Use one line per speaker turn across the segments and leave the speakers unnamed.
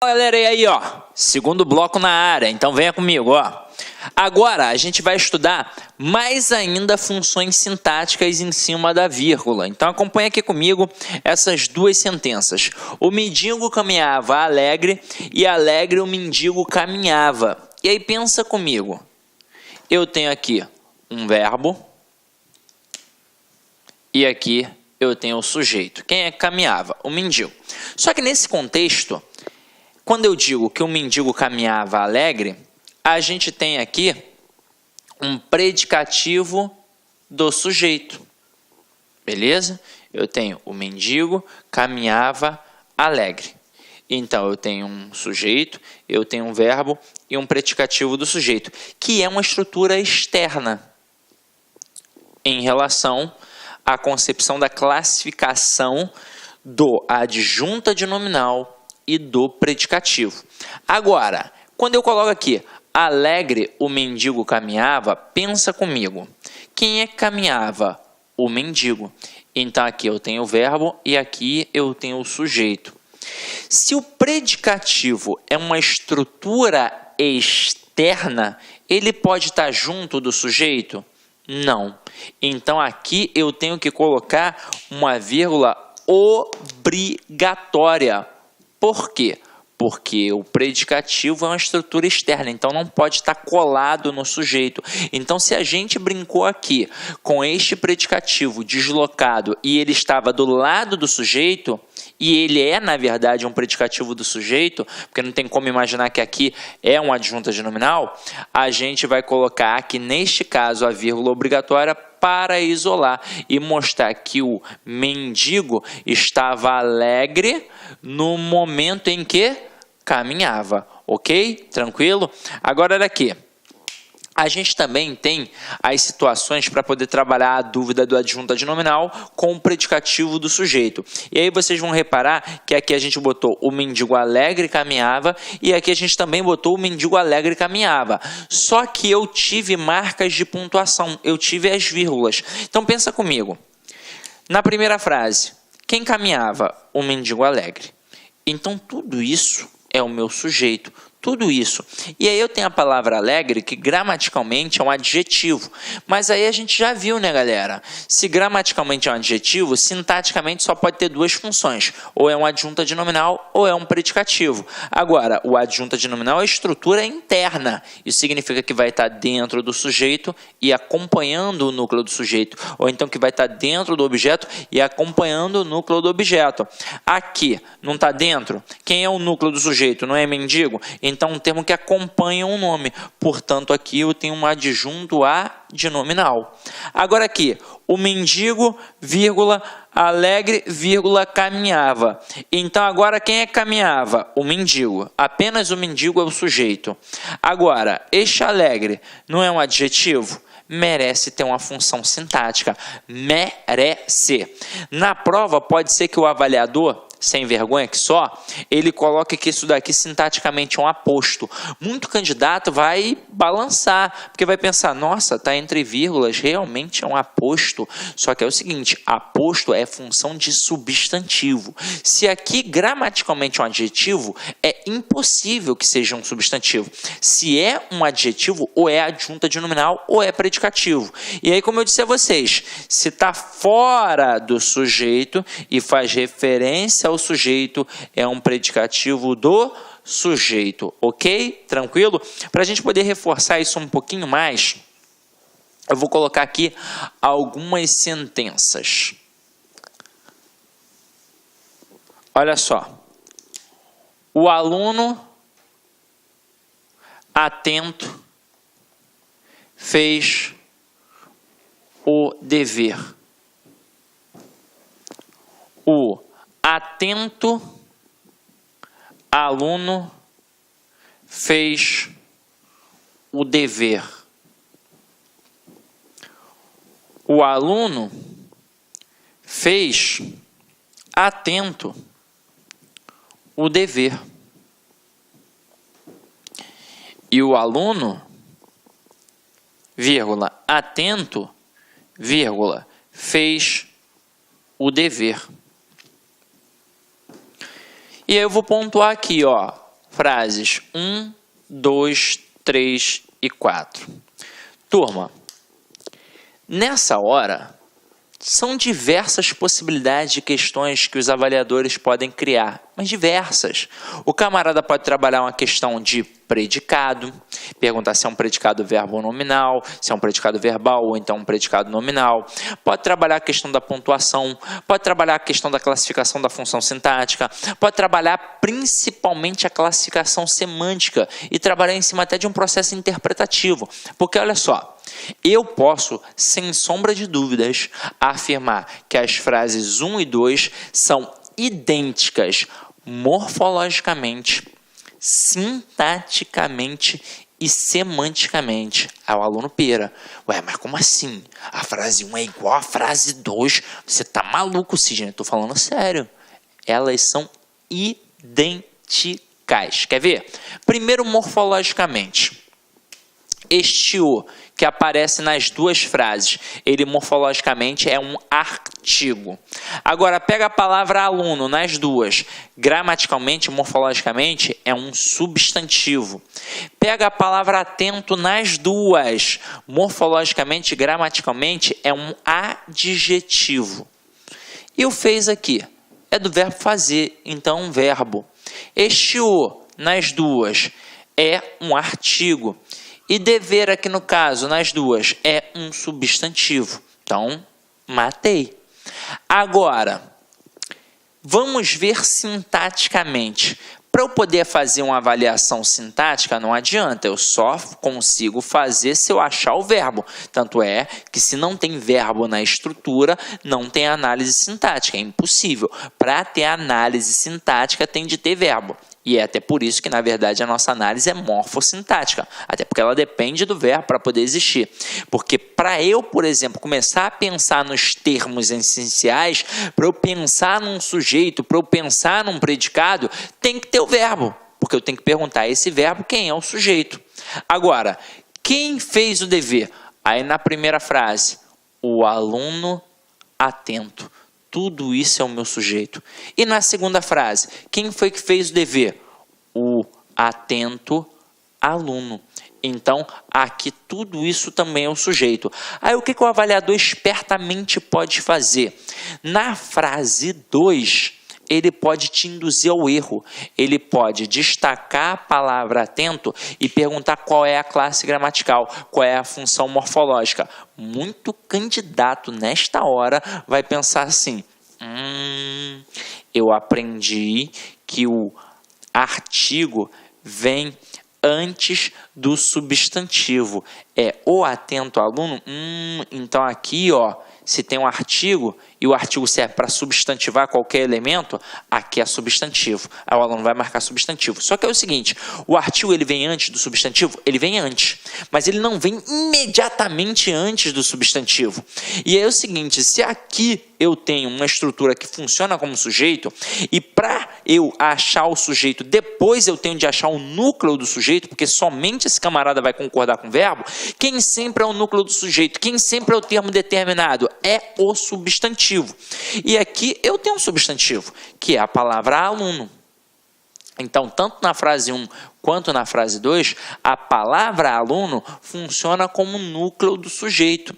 Galera, e aí, ó, segundo bloco na área, então venha comigo, ó. Agora a gente vai estudar mais ainda funções sintáticas em cima da vírgula. Então acompanha aqui comigo essas duas sentenças. O mendigo caminhava alegre e alegre o mendigo caminhava. E aí pensa comigo. Eu tenho aqui um verbo e aqui eu tenho o sujeito. Quem é que caminhava? O mendigo. Só que nesse contexto, quando eu digo que o mendigo caminhava alegre, a gente tem aqui um predicativo do sujeito. Beleza? Eu tenho o mendigo caminhava alegre. Então, eu tenho um sujeito, eu tenho um verbo e um predicativo do sujeito, que é uma estrutura externa em relação à concepção da classificação do adjunta de nominal e do predicativo. Agora, quando eu coloco aqui, alegre o mendigo caminhava, pensa comigo. Quem é que caminhava? O mendigo. Então, aqui eu tenho o verbo e aqui eu tenho o sujeito. Se o predicativo é uma estrutura externa, ele pode estar junto do sujeito? Não. Então, aqui eu tenho que colocar uma vírgula obrigatória. Por quê? Porque o predicativo é uma estrutura externa, então não pode estar colado no sujeito. Então, se a gente brincou aqui com este predicativo deslocado e ele estava do lado do sujeito, e ele é, na verdade, um predicativo do sujeito, porque não tem como imaginar que aqui é uma adjunta de nominal, a gente vai colocar aqui, neste caso, a vírgula obrigatória para isolar e mostrar que o mendigo estava alegre no momento em que caminhava, ok? Tranquilo? Agora, olha aqui. A gente também tem as situações para poder trabalhar a dúvida do adjunta de nominal com o predicativo do sujeito. E aí vocês vão reparar que aqui a gente botou o mendigo alegre caminhava e aqui a gente também botou o mendigo alegre caminhava. Só que eu tive marcas de pontuação, eu tive as vírgulas. Então pensa comigo. Na primeira frase, quem caminhava? O mendigo alegre. Então tudo isso é o meu sujeito. Tudo isso. E aí eu tenho a palavra alegre, que gramaticalmente é um adjetivo. Mas aí a gente já viu, né, galera? Se gramaticalmente é um adjetivo, sintaticamente só pode ter duas funções. Ou é um adjunta de nominal, ou é um predicativo. Agora, o adjunta de nominal é estrutura interna. Isso significa que vai estar dentro do sujeito e acompanhando o núcleo do sujeito. Ou então que vai estar dentro do objeto e acompanhando o núcleo do objeto. Aqui, não está dentro? Quem é o núcleo do sujeito? Não é mendigo? Então, um termo que acompanha um nome. Portanto, aqui eu tenho um adjunto a de nominal. Agora aqui, o mendigo, vírgula, alegre, vírgula, caminhava. Então, agora quem é que caminhava? O mendigo. Apenas o mendigo é o sujeito. Agora, este alegre não é um adjetivo? Merece ter uma função sintática. Merece. Na prova, pode ser que o avaliador, sem vergonha que só, ele coloca que isso daqui sintaticamente é um aposto. Muito candidato vai balançar, porque vai pensar, nossa, tá entre vírgulas, realmente é um aposto. Só que é o seguinte, aposto é função de substantivo. Se aqui gramaticalmente é um adjetivo, é impossível que seja um substantivo. Se é um adjetivo, ou é adjunta de nominal, ou é predicativo. E aí, como eu disse a vocês, se está fora do sujeito e faz referência ao sujeito, é um predicativo do sujeito, ok? Tranquilo? Para a gente poder reforçar isso um pouquinho mais, eu vou colocar aqui algumas sentenças. Olha só. O aluno atento fez o dever. O atento aluno fez o dever. O aluno fez atento o dever. E o aluno, vírgula, atento, vírgula, fez o dever. E aí eu vou pontuar aqui, ó, frases 1, 2, 3 e 4. Turma, nessa hora, são diversas possibilidades de questões que os avaliadores podem criar, mas diversas. O camarada pode trabalhar uma questão de predicado, perguntar se é um predicado verbo ou nominal, se é um predicado verbal ou então um predicado nominal. Pode trabalhar a questão da pontuação, pode trabalhar a questão da classificação da função sintática, pode trabalhar principalmente a classificação semântica e trabalhar em cima até de um processo interpretativo. Porque olha só, eu posso, sem sombra de dúvidas, afirmar que as frases 1 e 2 são idênticas morfologicamente, sintaticamente e semanticamente ao aluno Pera. Ué, mas como assim? A frase 1 é igual à frase 2? Você tá maluco, Sidney? Eu tô falando sério. Elas são idênticas. Quer ver? Primeiro, morfologicamente. Este O, que aparece nas duas frases, ele morfologicamente é um artigo. Agora, pega a palavra aluno nas duas. Gramaticalmente, morfologicamente, é um substantivo. Pega a palavra atento nas duas. Morfologicamente, gramaticalmente, é um adjetivo. E o fez aqui é do verbo fazer, então um verbo. Este O, nas duas, é um artigo. E dever aqui no caso, nas duas, é um substantivo. Então, matei. Agora, vamos ver sintaticamente. Para eu poder fazer uma avaliação sintática, não adianta, eu só consigo fazer se eu achar o verbo. Tanto é que se não tem verbo na estrutura, não tem análise sintática, é impossível. Para ter análise sintática, tem de ter verbo. E é até por isso que, na verdade, a nossa análise é morfossintática. Até porque ela depende do verbo para poder existir. Porque para eu, por exemplo, começar a pensar nos termos essenciais, para eu pensar num sujeito, para eu pensar num predicado, tem que ter o verbo. Porque eu tenho que perguntar a esse verbo quem é o sujeito. Agora, quem fez o dever? Aí na primeira frase, o aluno atento. Tudo isso é o meu sujeito. E na segunda frase, quem foi que fez o dever? O atento aluno. Então, aqui tudo isso também é o sujeito. Aí o que o avaliador espertamente pode fazer? Na frase 2, ele pode te induzir ao erro. Ele pode destacar a palavra atento e perguntar qual é a classe gramatical, qual é a função morfológica. Muito candidato nesta hora vai pensar assim: eu aprendi que o artigo vem antes do substantivo. É o atento aluno? Então aqui, ó, se tem um artigo e o artigo serve para substantivar qualquer elemento, aqui é substantivo. Aí o aluno vai marcar substantivo. Só que é o seguinte, o artigo ele vem antes do substantivo? Ele vem antes, mas ele não vem imediatamente antes do substantivo. E aí é o seguinte, se aqui eu tenho uma estrutura que funciona como sujeito, e para eu achar o sujeito, depois eu tenho de achar o núcleo do sujeito, porque somente esse camarada vai concordar com o verbo, quem sempre é o núcleo do sujeito? Quem sempre é o termo determinado? É o substantivo. E aqui eu tenho um substantivo, que é a palavra aluno. Então, tanto na frase 1 quanto na frase 2, a palavra aluno funciona como núcleo do sujeito.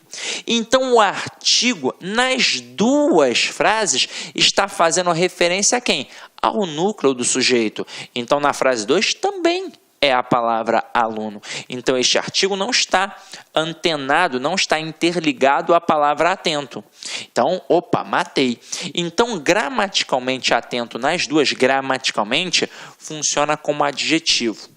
Então, o artigo, nas duas frases, está fazendo referência a quem? Ao núcleo do sujeito. Então, na frase 2 também é a palavra aluno. Então, este artigo não está antenado, não está interligado à palavra atento. Então, opa, matei. Então, gramaticalmente atento nas duas, gramaticalmente, funciona como adjetivo.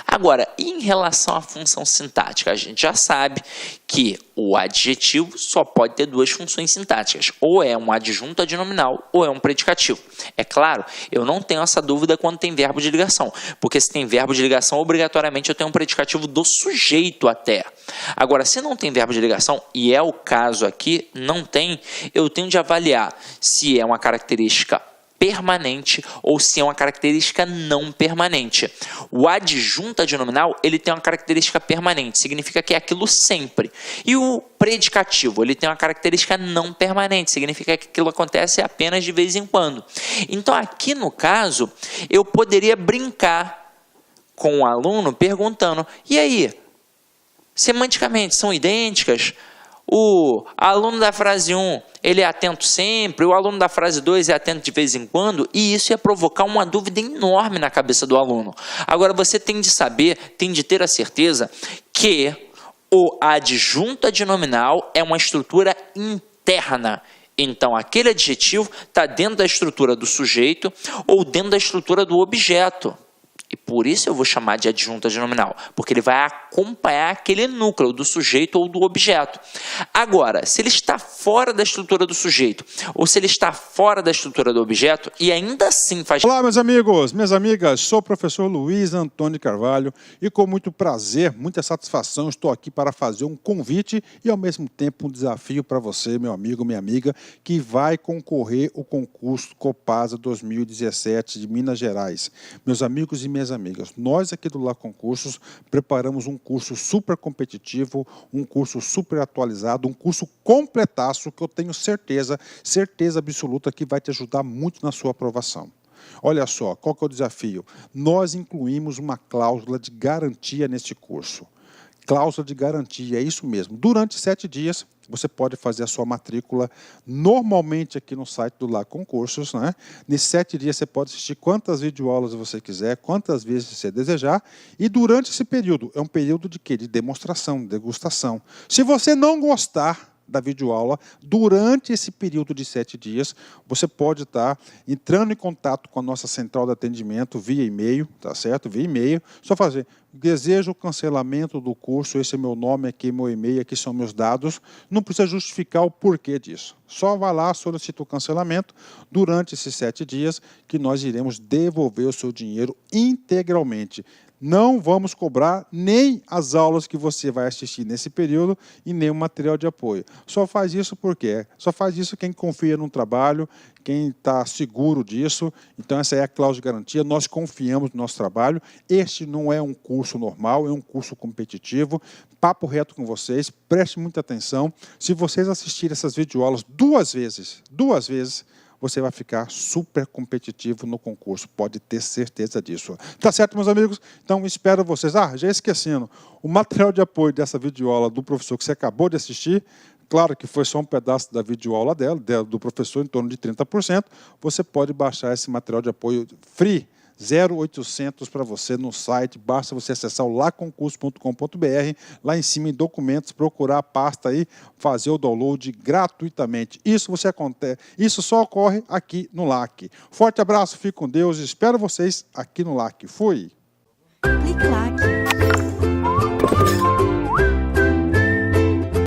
Agora, em relação à função sintática, a gente já sabe que o adjetivo só pode ter duas funções sintáticas, ou é um adjunto adnominal ou é um predicativo. É claro, eu não tenho essa dúvida quando tem verbo de ligação, porque se tem verbo de ligação, obrigatoriamente eu tenho um predicativo do sujeito até. Agora, se não tem verbo de ligação, e é o caso aqui, não tem, eu tenho de avaliar se é uma característica permanente ou se é uma característica não permanente. O adjunto adnominal, ele tem uma característica permanente, significa que é aquilo sempre. E o predicativo, ele tem uma característica não permanente, significa que aquilo acontece apenas de vez em quando. Então, aqui no caso, eu poderia brincar com o aluno perguntando: e aí, semanticamente são idênticas? O aluno da frase 1, ele é atento sempre, o aluno da frase 2 é atento de vez em quando, e isso ia provocar uma dúvida enorme na cabeça do aluno. Agora, você tem de saber, tem de ter a certeza que o adjunto adnominal é uma estrutura interna. Então, aquele adjetivo está dentro da estrutura do sujeito ou dentro da estrutura do objeto. E por isso eu vou chamar de adjunto adnominal, porque ele vai acompanhar aquele núcleo do sujeito ou do objeto. Agora, se ele está fora da estrutura do sujeito, ou se ele está fora da estrutura do objeto, e ainda assim faz...
Olá, meus amigos, minhas amigas, sou o professor Luiz Antônio Carvalho e com muito prazer, muita satisfação, estou aqui para fazer um convite e ao mesmo tempo um desafio para você, meu amigo, minha amiga, que vai concorrer ao concurso Copasa 2017 de Minas Gerais. Meus amigos e minhas amigas, nós aqui do Lá Concursos preparamos um curso super competitivo, um curso super atualizado, um curso completaço que eu tenho certeza absoluta que vai te ajudar muito na sua aprovação. Olha só, qual que é o desafio? Nós incluímos uma cláusula de garantia neste curso. Cláusula de garantia, é isso mesmo. Durante 7 dias, você pode fazer a sua matrícula normalmente aqui no site do Lá Concursos, né? Nesses 7 dias você pode assistir quantas videoaulas você quiser, quantas vezes você desejar. E durante esse período, é um período de quê? De demonstração, de degustação. Se você não gostar da videoaula, durante esse período de 7 dias, você pode estar entrando em contato com a nossa central de atendimento via e-mail, tá certo? Via e-mail, só fazer: desejo o cancelamento do curso, esse é meu nome, aqui meu e-mail, aqui são meus dados. Não precisa justificar o porquê disso. Só vai lá, solicita o cancelamento durante esses 7 dias, que nós iremos devolver o seu dinheiro integralmente. Não vamos cobrar nem as aulas que você vai assistir nesse período e nem o material de apoio. Só faz isso porque só faz isso quem confia no trabalho, quem está seguro disso. Então essa é a cláusula de garantia, nós confiamos no nosso trabalho. Este não é um curso normal, é um curso competitivo. Papo reto com vocês, preste muita atenção. Se vocês assistirem essas videoaulas 2 vezes, você vai ficar super competitivo no concurso, pode ter certeza disso. Tá certo, meus amigos? Então, espero vocês. Já esquecendo, o material de apoio dessa videoaula do professor que você acabou de assistir, claro que foi só um pedaço da videoaula do professor, em torno de 30%, você pode baixar esse material de apoio free, 0800 para você no site, basta você acessar o laconcurso.com.br, lá em cima em documentos, procurar a pasta aí, fazer o download gratuitamente. Isso só ocorre aqui no LAC. Forte abraço, fique com Deus, espero vocês aqui no LAC. Fui!
Clique LAC.